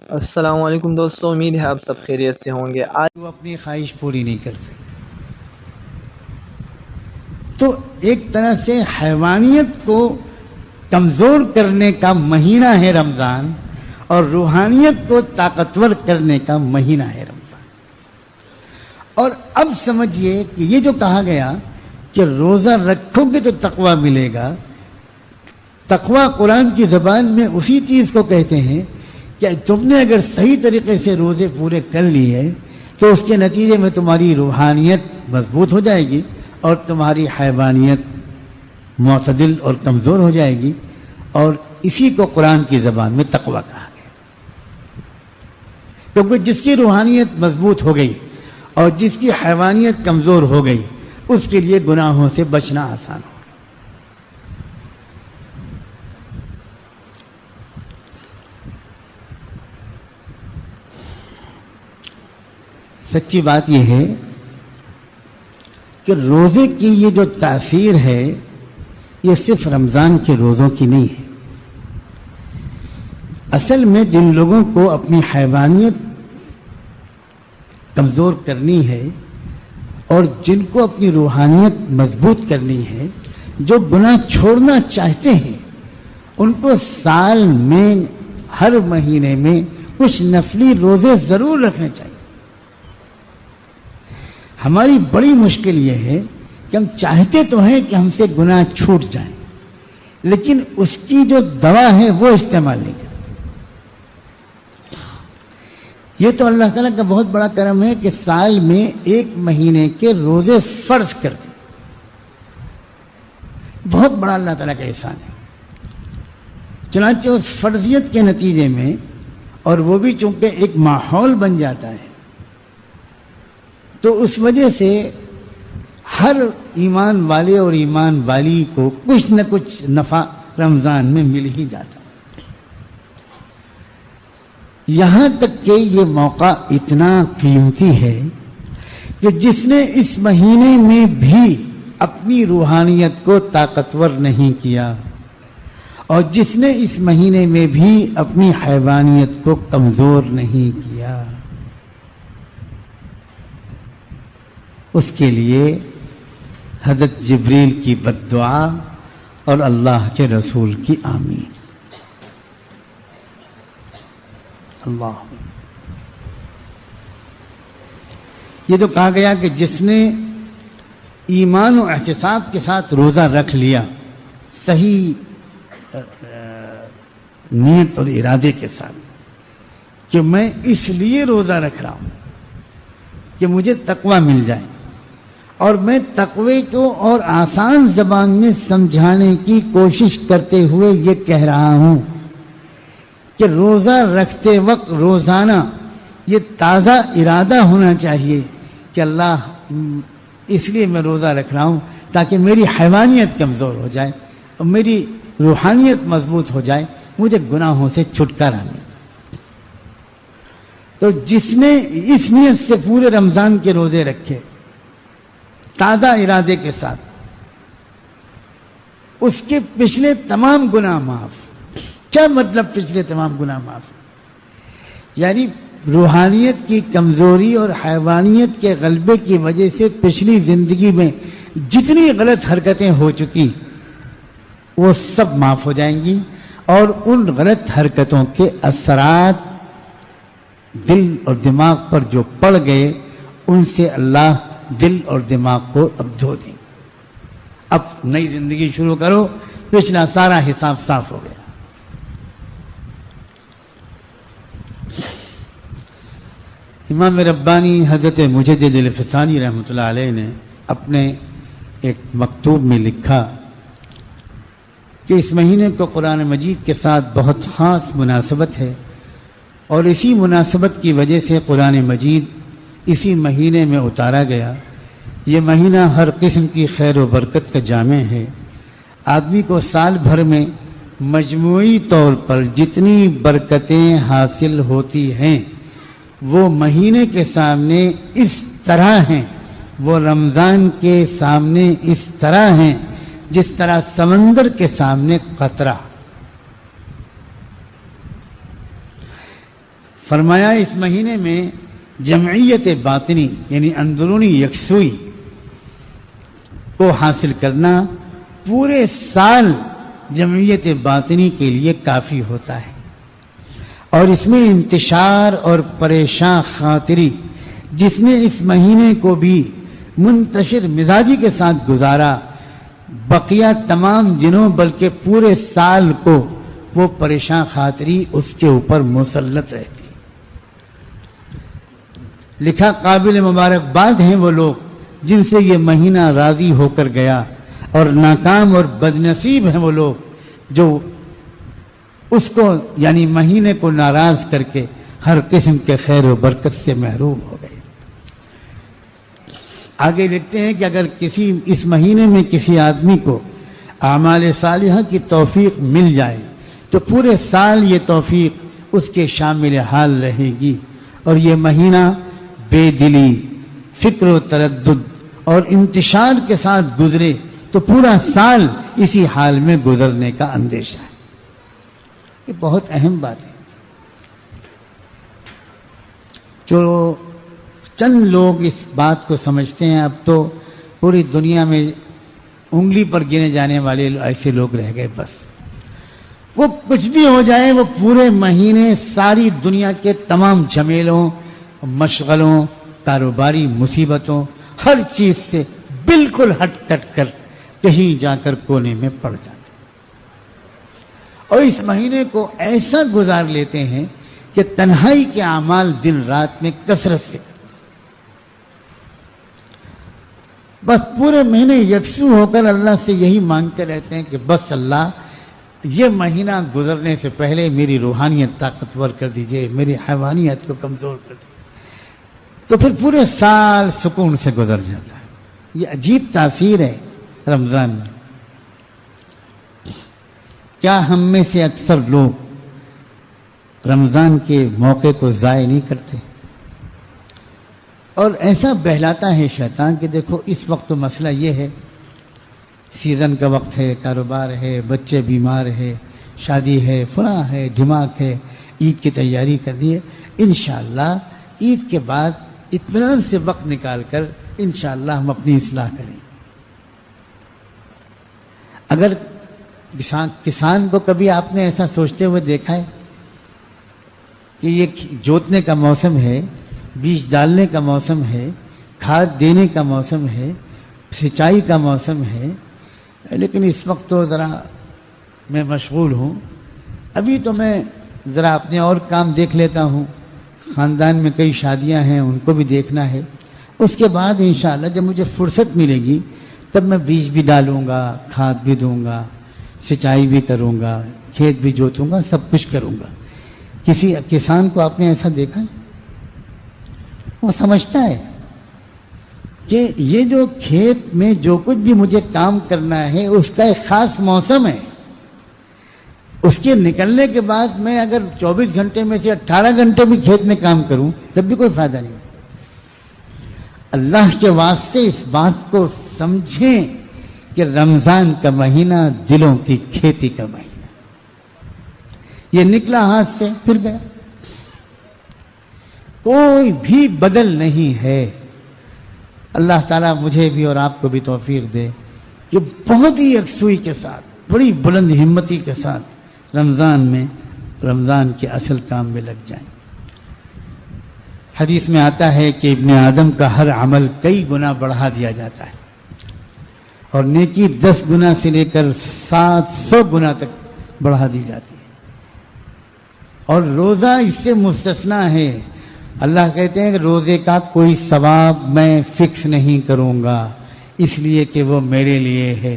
السلام علیکم دوستوں، امید ہے آپ سب خیریت سے ہوں گے۔ آج وہ اپنی خواہش پوری نہیں کر سکتے، تو ایک طرح سے حیوانیت کو کمزور کرنے کا مہینہ ہے رمضان، اور روحانیت کو طاقتور کرنے کا مہینہ ہے رمضان۔ اور اب سمجھیے کہ یہ جو کہا گیا کہ روزہ رکھو گے تو تقویٰ ملے گا، تقویٰ قرآن کی زبان میں اسی چیز کو کہتے ہیں کہ تم نے اگر صحیح طریقے سے روزے پورے کر لیے تو اس کے نتیجے میں تمہاری روحانیت مضبوط ہو جائے گی اور تمہاری حیوانیت معتدل اور کمزور ہو جائے گی، اور اسی کو قرآن کی زبان میں تقویٰ کہا گیا۔ کیونکہ جس کی روحانیت مضبوط ہو گئی اور جس کی حیوانیت کمزور ہو گئی، اس کے لیے گناہوں سے بچنا آسان ہو۔ سچی بات یہ ہے کہ روزے کی یہ جو تاثیر ہے یہ صرف رمضان کے روزوں کی نہیں ہے۔ اصل میں جن لوگوں کو اپنی حیوانیت کمزور کرنی ہے اور جن کو اپنی روحانیت مضبوط کرنی ہے، جو گناہ چھوڑنا چاہتے ہیں، ان کو سال میں ہر مہینے میں کچھ نفلی روزے ضرور رکھنے چاہیے۔ ہماری بڑی مشکل یہ ہے کہ ہم چاہتے تو ہیں کہ ہم سے گناہ چھوٹ جائیں، لیکن اس کی جو دوا ہے وہ استعمال نہیں کرتے۔ یہ تو اللہ تعالیٰ کا بہت بڑا کرم ہے کہ سال میں ایک مہینے کے روزے فرض کر دیں، بہت بڑا اللہ تعالیٰ کا احسان ہے۔ چنانچہ اس فرضیت کے نتیجے میں، اور وہ بھی چونکہ ایک ماحول بن جاتا ہے، تو اس وجہ سے ہر ایمان والے اور ایمان والی کو کچھ نہ کچھ نفع رمضان میں مل ہی جاتا ہے۔ یہاں تک کہ یہ موقع اتنا قیمتی ہے کہ جس نے اس مہینے میں بھی اپنی روحانیت کو طاقتور نہیں کیا، اور جس نے اس مہینے میں بھی اپنی حیوانیت کو کمزور نہیں کیا، اس کے لیے حضرت جبریل کی بددعا اور اللہ کے رسول کی آمین۔ اللہ، یہ تو کہا گیا کہ جس نے ایمان و احتساب کے ساتھ روزہ رکھ لیا، صحیح نیت اور ارادے کے ساتھ کہ میں اس لیے روزہ رکھ رہا ہوں کہ مجھے تقویٰ مل جائے، اور میں تقوی کو اور آسان زبان میں سمجھانے کی کوشش کرتے ہوئے یہ کہہ رہا ہوں کہ روزہ رکھتے وقت روزانہ یہ تازہ ارادہ ہونا چاہیے کہ اللہ اس لیے میں روزہ رکھ رہا ہوں تاکہ میری حیوانیت کمزور ہو جائے اور میری روحانیت مضبوط ہو جائے، مجھے گناہوں سے چھٹکارا ملے۔ تو جس نے اس نیت سے پورے رمضان کے روزے رکھے تازہ ارادے کے ساتھ، اس کے پچھلے تمام گناہ معاف۔ کیا مطلب پچھلے تمام گناہ معاف؟ یعنی روحانیت کی کمزوری اور حیوانیت کے غلبے کی وجہ سے پچھلی زندگی میں جتنی غلط حرکتیں ہو چکی وہ سب معاف ہو جائیں گی، اور ان غلط حرکتوں کے اثرات دل اور دماغ پر جو پڑ گئے، ان سے اللہ دل اور دماغ کو اب دھو دیں۔ اب نئی زندگی شروع کرو، پچھلا سارا حساب صاف ہو گیا۔ امام ربانی حضرت مجدد الفسانی رحمۃ اللہ علیہ نے اپنے ایک مکتوب میں لکھا کہ اس مہینے کو قرآن مجید کے ساتھ بہت خاص مناسبت ہے، اور اسی مناسبت کی وجہ سے قرآن مجید اسی مہینے میں اتارا گیا۔ یہ مہینہ ہر قسم کی خیر و برکت کا جامع ہے۔ آدمی کو سال بھر میں مجموعی طور پر جتنی برکتیں حاصل ہوتی ہیں وہ مہینے کے سامنے اس طرح ہیں، وہ رمضان کے سامنے اس طرح ہیں جس طرح سمندر کے سامنے قطرہ۔ فرمایا اس مہینے میں جمعیت باطنی یعنی اندرونی یکسوئی کو حاصل کرنا پورے سال جمعیت باطنی کے لیے کافی ہوتا ہے، اور اس میں انتشار اور پریشان خاطری جس نے اس مہینے کو بھی منتشر مزاجی کے ساتھ گزارا، بقیہ تمام دنوں بلکہ پورے سال کو وہ پریشان خاطری اس کے اوپر مسلط رہتی۔ لکھا قابل مبارکباد ہیں وہ لوگ جن سے یہ مہینہ راضی ہو کر گیا، اور ناکام اور بدنصیب ہیں وہ لوگ جو اس کو یعنی مہینے کو ناراض کر کے ہر قسم کے خیر و برکت سے محروم ہو گئے۔ آگے لکھتے ہیں کہ اگر اس مہینے میں کسی آدمی کو اعمال صالحہ کی توفیق مل جائے تو پورے سال یہ توفیق اس کے شامل حال رہے گی، اور یہ مہینہ بے دلی، فکر و تردد اور انتشار کے ساتھ گزرے تو پورا سال اسی حال میں گزرنے کا اندیشہ ہے۔ یہ بہت اہم بات ہے۔ جو چند لوگ اس بات کو سمجھتے ہیں، اب تو پوری دنیا میں انگلی پر گنے جانے والے ایسے لوگ رہ گئے، بس وہ کچھ بھی ہو جائے وہ پورے مہینے ساری دنیا کے تمام جھمیلوں، مشغلوں، کاروباری مصیبتوں، ہر چیز سے بالکل ہٹ کٹ کر کہیں جا کر کونے میں پڑ جاتے، اور اس مہینے کو ایسا گزار لیتے ہیں کہ تنہائی کے اعمال دن رات میں کثرت سے بس پورے مہینے یکسو ہو کر اللہ سے یہی مانگتے رہتے ہیں کہ بس اللہ یہ مہینہ گزرنے سے پہلے میری روحانیت طاقتور کر دیجئے، میری حیوانیت کو کمزور کر دیجئے، تو پھر پورے سال سکون سے گزر جاتا ہے۔ یہ عجیب تاثیر ہے رمضان میں۔ کیا ہم میں سے اکثر لوگ رمضان کے موقع کو ضائع نہیں کرتے؟ اور ایسا بہلاتا ہے شیطان کہ دیکھو اس وقت تو مسئلہ یہ ہے، سیزن کا وقت ہے، کاروبار ہے، بچے بیمار ہے، شادی ہے، فلاں ہے، ڈھماک ہے، عید کی تیاری کرنی ہے، انشاءاللہ عید کے بعد اطمینان سے وقت نکال کر انشاءاللہ ہم اپنی اصلاح کریں۔ اگر کسان کو کبھی آپ نے ایسا سوچتے ہوئے دیکھا ہے کہ یہ جوتنے کا موسم ہے، بیج ڈالنے کا موسم ہے، کھاد دینے کا موسم ہے، سچائی کا موسم ہے، لیکن اس وقت تو ذرا میں مشغول ہوں، ابھی تو میں ذرا اپنے اور کام دیکھ لیتا ہوں، خاندان میں کئی شادیاں ہیں ان کو بھی دیکھنا ہے، اس کے بعد انشاءاللہ جب مجھے فرصت ملے گی تب میں بیج بھی ڈالوں گا، کھاد بھی دوں گا، سچائی بھی کروں گا، کھیت بھی جوتوں گا، سب کچھ کروں گا۔ کسی کسان کو آپ نے ایسا دیکھا ہے؟ وہ سمجھتا ہے کہ یہ جو کھیت میں جو کچھ بھی مجھے کام کرنا ہے اس کا ایک خاص موسم ہے، اس کے نکلنے کے بعد میں اگر 24 گھنٹے میں سے 18 گھنٹے بھی کھیت میں کام کروں تب بھی کوئی فائدہ نہیں۔ اللہ کے واسطے اس بات کو سمجھیں کہ رمضان کا مہینہ دلوں کی کھیتی کا مہینہ، یہ نکلا ہاتھ سے پھر گیا، کوئی بھی بدل نہیں ہے۔ اللہ تعالیٰ مجھے بھی اور آپ کو بھی توفیق دے کہ بہت ہی یکسوئی کے ساتھ، بڑی بلند ہمتی کے ساتھ رمضان کے اصل کام میں لگ جائیں۔ حدیث میں آتا ہے کہ ابن آدم کا ہر عمل کئی گنا بڑھا دیا جاتا ہے، اور نیکی 10 گنا سے لے کر 700 گنا تک بڑھا دی جاتی ہے، اور روزہ اس سے مستثنا ہے۔ اللہ کہتے ہیں کہ روزے کا کوئی ثواب میں فکس نہیں کروں گا، اس لیے کہ وہ میرے لیے ہے،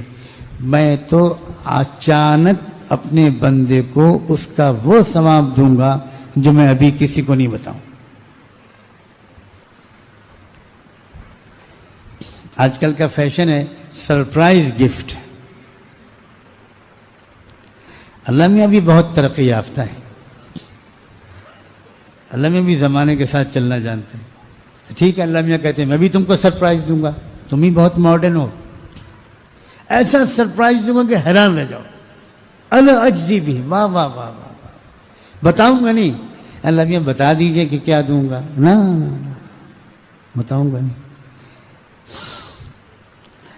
میں تو اچانک اپنے بندے کو اس کا وہ ثواب دوں گا جو میں ابھی کسی کو نہیں بتاؤں۔ آج کل کا فیشن ہے سرپرائز گفٹ۔ اللہ میاں بھی بہت ترقی یافتہ ہے، اللہ میاں بھی زمانے کے ساتھ چلنا جانتے ہیں۔ ٹھیک ہے، اللہ میاں کہتے ہیں میں بھی تم کو سرپرائز دوں گا، تم ہی بہت ماڈرن ہو، ایسا سرپرائز دوں گا کہ حیران رہ جاؤ۔ اجزی بھی، واہ واہ واہ واہ واہ، بتاؤں گا نہیں، اللہ میاں بتا دیجئے کہ کیا دوں گا. نا بتاؤں گا نہیں.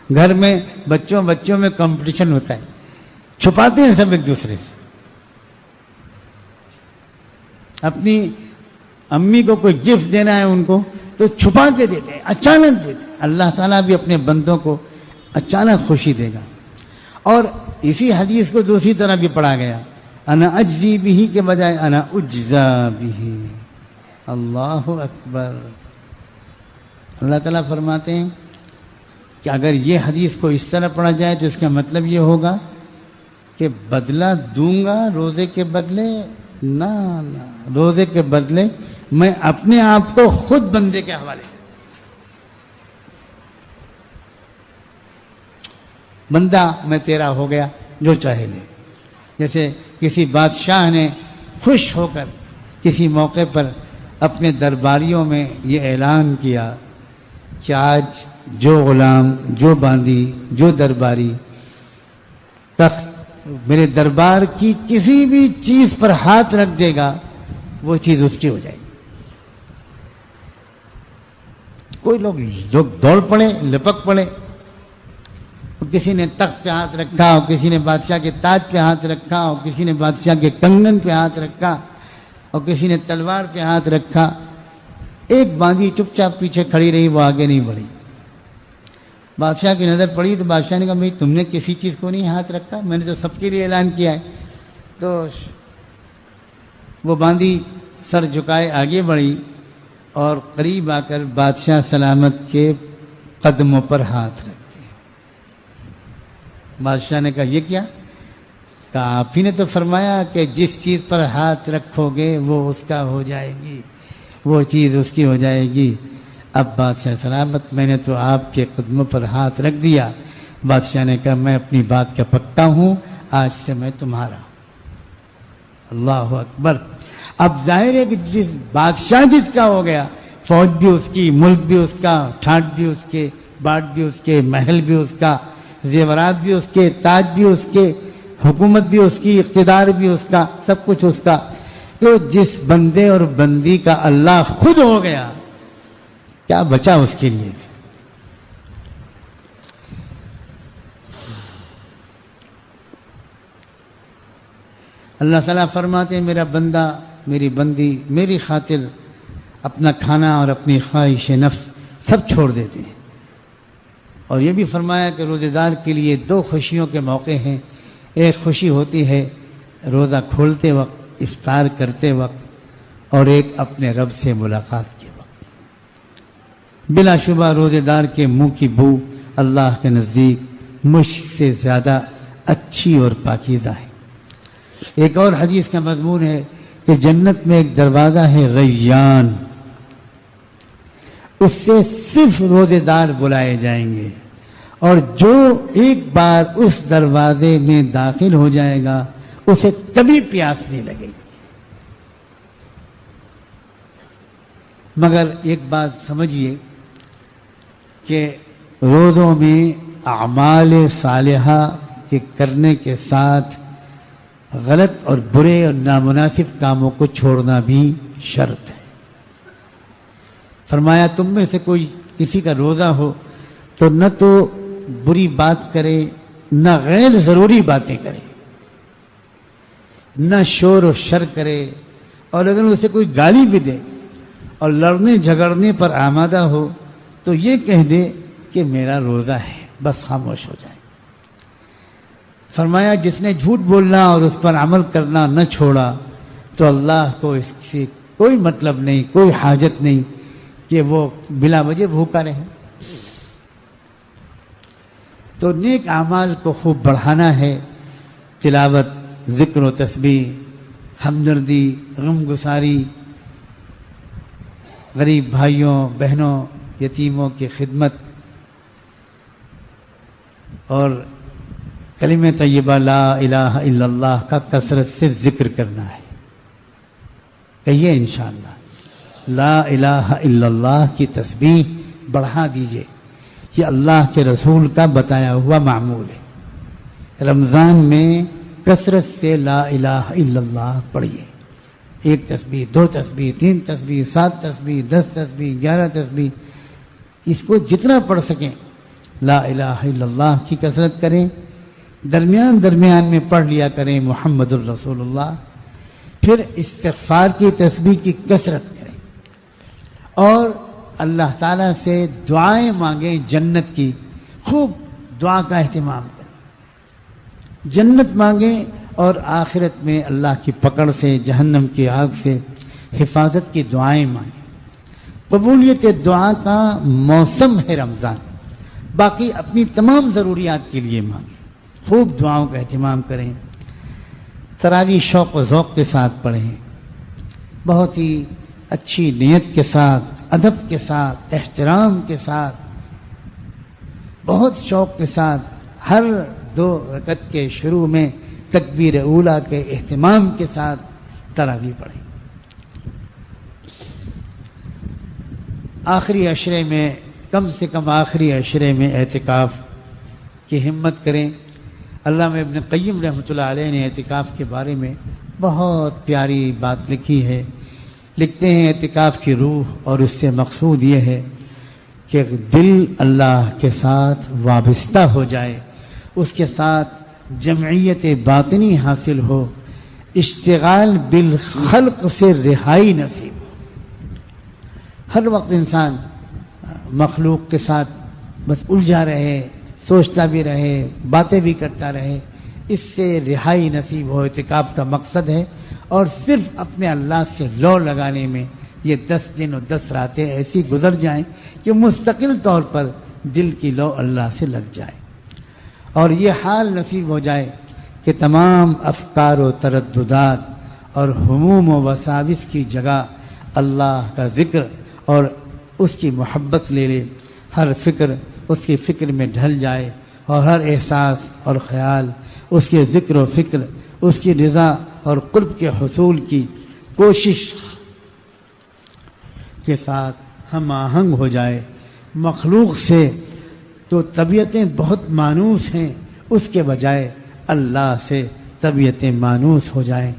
گھر میں بچوں میں کمپٹیشن ہوتا ہے, چھپاتے ہیں سب ایک دوسرے سے. اپنی امی کو کوئی گفٹ دینا ہے ان کو تو چھپا کے دیتے ہیں, اچانک دیتے ہیں. اللہ تعالیٰ بھی اپنے بندوں کو اچانک خوشی دے گا. اور اسی حدیث کو دوسری طرح بھی پڑھا گیا, انا اجزی بھی کے بجائے انا اجزا بھی. اللہ اکبر. اللہ تعالیٰ فرماتے ہیں کہ اگر یہ حدیث کو اس طرح پڑھا جائے تو اس کا مطلب یہ ہوگا کہ بدلہ دوں گا روزے کے بدلے. نہ روزے کے بدلے میں اپنے آپ کو خود بندے کے حوالے. بندہ میں تیرا ہو گیا, جو چاہے لے. جیسے کسی بادشاہ نے خوش ہو کر کسی موقع پر اپنے درباریوں میں یہ اعلان کیا کہ آج جو غلام, جو باندی, جو درباری تخت میرے دربار کی کسی بھی چیز پر ہاتھ رکھ دے گا وہ چیز اس کی ہو جائے گی. کوئی لوگ دوڑ پڑے, لپک پڑے. کسی نے تخت پہ ہاتھ رکھا, اور کسی نے بادشاہ کے تاج پہ ہاتھ رکھا, اور کسی نے بادشاہ کے کنگن پہ ہاتھ رکھا, اور کسی نے تلوار پہ ہاتھ رکھا. ایک باندھی چپ چاپ پیچھے کھڑی رہی, وہ آگے نہیں بڑھی. بادشاہ کی نظر پڑی تو بادشاہ نے کہا بھائی تم نے کسی چیز کو نہیں ہاتھ رکھا, میں نے تو سب کے لیے اعلان کیا ہے. تو وہ باندھی سر جھکائے آگے بڑھی اور قریب آ کر بادشاہ سلامت کے قدموں پر ہاتھ رکھتے. بادشاہ نے کہا یہ کیا؟ کہا آپ ہی نے تو فرمایا کہ جس چیز پر ہاتھ رکھو گے وہ اس کا ہو جائے گی, وہ چیز اس کی ہو جائے گی. اب بادشاہ سلامت میں نے تو آپ کے قدموں پر ہاتھ رکھ دیا. بادشاہ نے کہا میں اپنی بات کا پکا ہوں, آج سے میں تمہارا. اللہ اکبر. اب ظاہر ہے کہ جس بادشاہ جس کا ہو گیا, فوج بھی اس کی, ملک بھی اس کا, ٹھاٹ بھی اس کے, باٹ بھی اس کے, محل بھی اس کا, زیورات بھی اس کے, تاج بھی اس کے, حکومت بھی اس کی, اقتدار بھی اس کا, سب کچھ اس کا. تو جس بندے اور بندی کا اللہ خود ہو گیا, کیا بچا اس کے لیے بھی. اللہ تعالیٰ فرماتے ہیں میرا بندہ, میری بندی میری خاطر اپنا کھانا اور اپنی خواہش نفس سب چھوڑ دیتے ہیں. اور یہ بھی فرمایا کہ روزے دار کے لیے دو خوشیوں کے موقع ہیں. ایک خوشی ہوتی ہے روزہ کھولتے وقت, افطار کرتے وقت, اور ایک اپنے رب سے ملاقات کے وقت. بلا شبہ روزے دار کے منہ کی بو اللہ کے نزدیک مشک سے زیادہ اچھی اور پاکیزہ ہے. ایک اور حدیث کا مضمون ہے کہ جنت میں ایک دروازہ ہے ریان, اس سے صرف روزے دار بلائے جائیں گے, اور جو ایک بار اس دروازے میں داخل ہو جائے گا اسے کبھی پیاس نہیں لگے گی. مگر ایک بات سمجھیے کہ روزوں میں اعمال صالحہ کے کرنے کے ساتھ غلط اور برے اور نامناسب کاموں کو چھوڑنا بھی شرط ہے. فرمایا تم میں سے کوئی کسی کا روزہ ہو تو نہ تو بری بات کرے, نہ غیر ضروری باتیں کرے, نہ شور و شر کرے, اور اگر اسے کوئی گالی بھی دے اور لڑنے جھگڑنے پر آمادہ ہو تو یہ کہہ دے کہ میرا روزہ ہے, بس خاموش ہو جائے. فرمایا جس نے جھوٹ بولنا اور اس پر عمل کرنا نہ چھوڑا تو اللہ کو اس سے کوئی مطلب نہیں, کوئی حاجت نہیں کہ وہ بلا وجہ بھوکا رہے. تو نیک اعمال کو خوب بڑھانا ہے. تلاوت, ذکر و تسبیح, ہمدردی, غم گساری, غریب بھائیوں بہنوں یتیموں کی خدمت, اور کلمہ طیبہ لا الہ الا اللہ کا کثرت سے ذکر کرنا ہے. کہیے انشاءاللہ لا الہ الا اللہ کی تسبیح بڑھا دیجئے, یہ اللہ کے رسول کا بتایا ہوا معمول ہے. رمضان میں کثرت سے لا الہ الا اللہ پڑھیے. 1 تسبیح 2 تسبیح 3 تسبیح 7 تسبیح 10 تسبیح 11 تسبیح، اس کو جتنا پڑھ سکیں لا الہ الا اللہ کی کثرت کریں، درمیان درمیان میں پڑھ لیا کریں محمد الرسول اللہ، پھر استغفار کی تسبیح کی کثرت کریں اور اللہ تعالیٰ سے دعائیں مانگیں جنت کی، خوب دعا کا اہتمام کریں، جنت مانگیں اور آخرت میں اللہ کی پکڑ سے، جہنم کی آگ سے حفاظت کی دعائیں مانگیں۔ قبولیت دعا کا موسم ہے رمضان، باقی اپنی تمام ضروریات کے لیے مانگیں، خوب دعاؤں کا اہتمام کریں، تراویح شوق و ذوق کے ساتھ پڑھیں، بہت ہی اچھی نیت کے ساتھ، ادب کے ساتھ، احترام کے ساتھ، بہت شوق کے ساتھ ہر 2 رکعت کے شروع میں تکبیر اولیٰ کے اہتمام کے ساتھ تراویح پڑھیں۔ آخری عشرے میں کم سے کم آخری عشرے میں اعتکاف کی ہمت کریں۔ علامہ ابن قیم رحمۃ اللہ علیہ نے اعتکاف کے بارے میں بہت پیاری بات لکھی ہے۔ لکھتے ہیں اعتکاف کی روح اور اس سے مقصود یہ ہے کہ دل اللہ کے ساتھ وابستہ ہو جائے، اس کے ساتھ جمعیت باطنی حاصل ہو، اشتغال بالخلق سے رہائی نصیب ہو۔ ہر وقت انسان مخلوق کے ساتھ بس الجھا رہے، سوچتا بھی رہے، باتیں بھی کرتا رہے، اس سے رہائی نصیب ہو، اعتکاف کا مقصد ہے۔ اور صرف اپنے اللہ سے لو لگانے میں یہ 10 دن اور 10 راتیں ایسی گزر جائیں کہ مستقل طور پر دل کی لو اللہ سے لگ جائے، اور یہ حال نصیب ہو جائے کہ تمام افکار و ترددات اور ہموم و وساوس کی جگہ اللہ کا ذکر اور اس کی محبت لے لے، ہر فکر اس کی فکر میں ڈھل جائے، اور ہر احساس اور خیال اس کے ذکر و فکر، اس کی رضا اور قرب کے حصول کی کوشش کے ساتھ ہم آہنگ ہو جائے۔ مخلوق سے تو طبیعتیں بہت مانوس ہیں، اس کے بجائے اللہ سے طبیعتیں مانوس ہو جائیں۔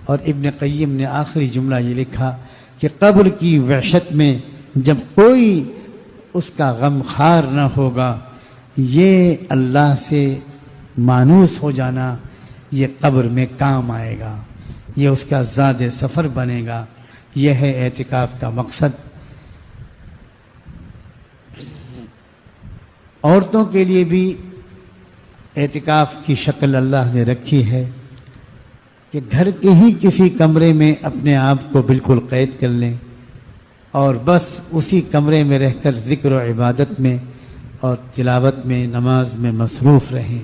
اور ابن قیم نے آخری جملہ یہ لکھا کہ قبر کی وحشت میں جب کوئی اس کا غم خار نہ ہوگا، یہ اللہ سے مانوس ہو جانا یہ قبر میں کام آئے گا، یہ اس کا زاد سفر بنے گا۔ یہ ہے اعتکاف کا مقصد۔ عورتوں کے لیے بھی اعتکاف کی شکل اللہ نے رکھی ہے کہ گھر کے ہی کسی کمرے میں اپنے آپ کو بالکل قید کر لیں اور بس اسی کمرے میں رہ کر ذکر و عبادت میں اور تلاوت میں، نماز میں مصروف رہیں۔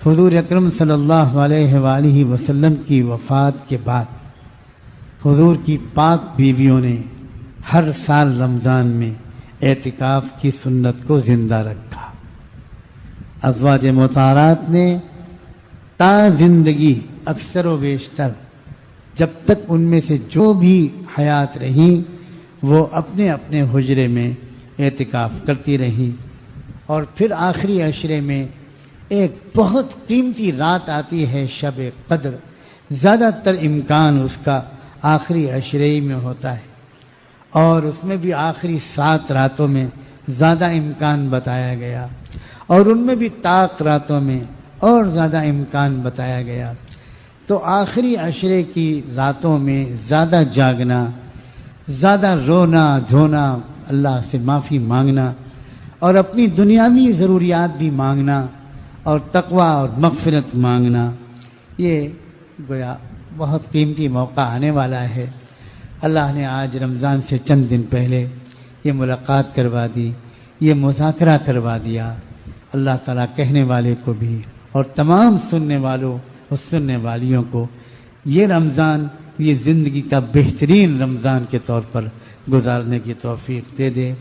حضور اکرم صلی اللہ علیہ وآلہ وسلم کی وفات کے بعد حضور کی پاک بیویوں نے ہر سال رمضان میں اعتکاف کی سنت کو زندہ رکھا۔ ازواج مطہرات نے تا زندگی اکثر و بیشتر جب تک ان میں سے جو بھی حیات رہیں وہ اپنے اپنے حجرے میں اعتکاف کرتی رہیں، اور پھر آخری عشرے میں ایک بہت قیمتی رات آتی ہے شب قدر، زیادہ تر امکان اس کا آخری عشرے میں ہوتا ہے، اور اس میں بھی آخری 7 راتوں میں زیادہ امکان بتایا گیا، اور ان میں بھی طاق راتوں میں اور زیادہ امکان بتایا گیا۔ تو آخری عشرے کی راتوں میں زیادہ جاگنا، زیادہ رونا دھونا، اللہ سے معافی مانگنا اور اپنی دنیاوی ضروریات بھی مانگنا اور تقوی اور مغفرت مانگنا، یہ گویا بہت قیمتی موقع آنے والا ہے۔ اللہ نے آج رمضان سے چند دن پہلے یہ ملاقات کروا دی، یہ مذاکرہ کروا دیا۔ اللہ تعالیٰ کہنے والے کو بھی اور تمام سننے والوں اور سننے والیوں کو یہ رمضان، یہ زندگی کا بہترین رمضان کے طور پر گزارنے کی توفیق دے دے۔